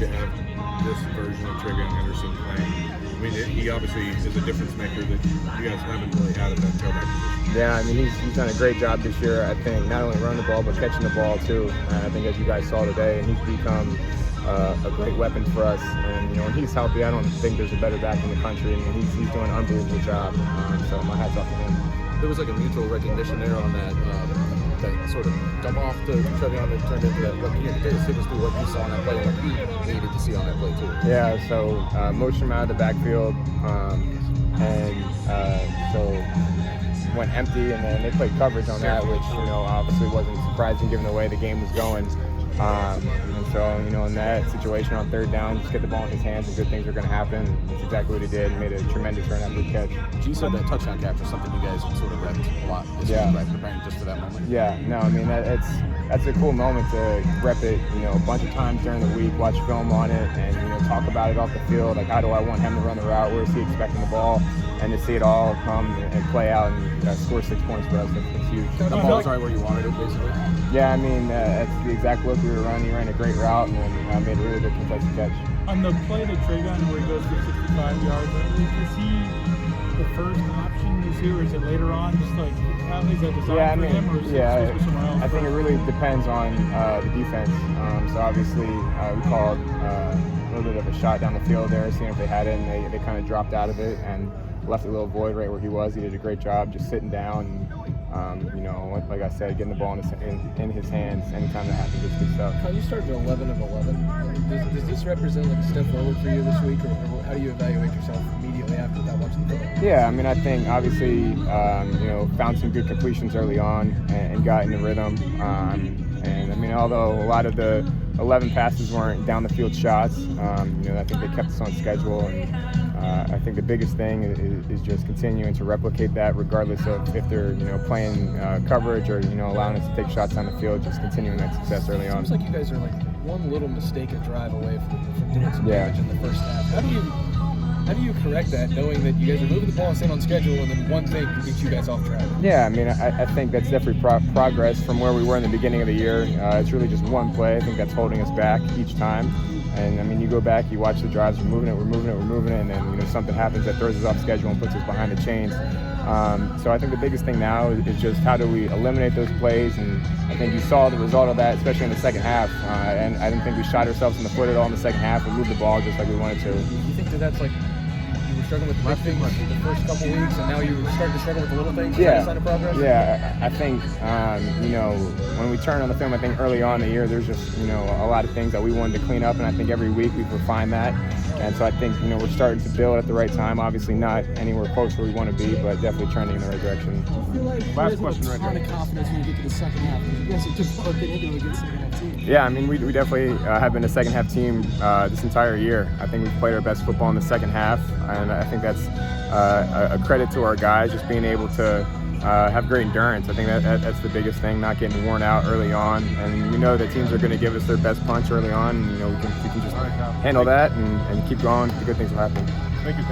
to have this version of Travion Henderson playing? I mean, he obviously is a difference maker that you guys haven't really had at that tailback position. Yeah, I mean, he's done a great job this year, I think, not only running the ball, but catching the ball, too. And I think as you guys saw today, and he's become a great weapon for us. And, when he's healthy, I don't think there's a better back in the country. I mean, he's doing an unbelievable job. So my hat's off to him. There was like a mutual recognition there on that that sort of dump off to Travion that turned into that. What, can you just take us through what you saw on that play and what you needed to see on that play, too? Yeah, so motion him out of the backfield, so went empty, and then they played coverage on that, which, obviously wasn't surprising given the way the game was going. And so, in that situation on third down, just get the ball in his hands and good things are going to happen. That's exactly what he did. Made a tremendous run after the catch. You said that touchdown capture is something you guys sort of repped a lot this week, right? Preparing just for that moment. Yeah, no, I mean, that's a cool moment to rep it, a bunch of times during the week, watch film on it, and, talk about it off the field. Like, how do I want him to run the route? Where is he expecting the ball? And to see it all come and play out and score 6 points for us, that's huge. The ball was right where you wanted it, basically. Yeah, I mean, that's the exact look we were running. He ran a great route and then made a really good contested catch. On the play to Travion where he goes for 65 yards, is he the first option this year, or is it later on? Just like, how is that designed for him, or is it for someone else? I think it really depends on the defense. So obviously, we called a little bit of a shot down the field there, seeing if they had it, and they kind of dropped out of it and left a little void right where he was. He did a great job just sitting down and, like I said, getting the ball in his hands anytime that happens. It's good stuff. How you started 11 of 11. Does this represent like a step forward for you this week, or how do you evaluate yourself immediately after that watching the film? Yeah, I mean, I think obviously, found some good completions early on and got in the rhythm. And I mean, although a lot of the 11 passes weren't down the field shots, I think they kept us on schedule. And I think the biggest thing is just continuing to replicate that, regardless of if they're playing coverage or allowing us to take shots down the field. Just continuing that success early on. Seems like you guys are like one little mistake of drive away from doing some damage in the first half. How do you correct that, knowing that you guys are moving the ball and staying on schedule, and then one thing can get you guys off track? Yeah, I mean, I think that's definitely progress from where we were in the beginning of the year. It's really just one play. I think that's holding us back each time. And I mean, you go back, you watch the drives, we're moving it, and then something happens that throws us off schedule and puts us behind the chains. So I think the biggest thing now is just how do we eliminate those plays, and I think you saw the result of that, especially in the second half. And I didn't think we shot ourselves in the foot at all in the second half. We moved the ball just like we wanted to. You think that's like you were struggling with the big things the first couple weeks, and now you're starting to struggle with the little things? Yeah, sign of progress? Yeah. I think when we turn on the film, I think early on in the year there's just a lot of things that we wanted to clean up, and I think every week we've refined that. And so I think we're starting to build at the right time. Obviously not anywhere close where we want to be, but definitely trending in the right direction. Last question right here. A ton of confidence when you get to the second half. You guys have just been able to get second half team. Yeah, I mean, we definitely have been a second half team this entire year. I think we've played our best football in the second half, and I think that's a credit to our guys, just being able to have great endurance. I think that's the biggest thing, not getting worn out early on. And we know that teams are going to give us their best punch early on, and we can just handle that and keep going. The good things will happen. Thank you, Tom.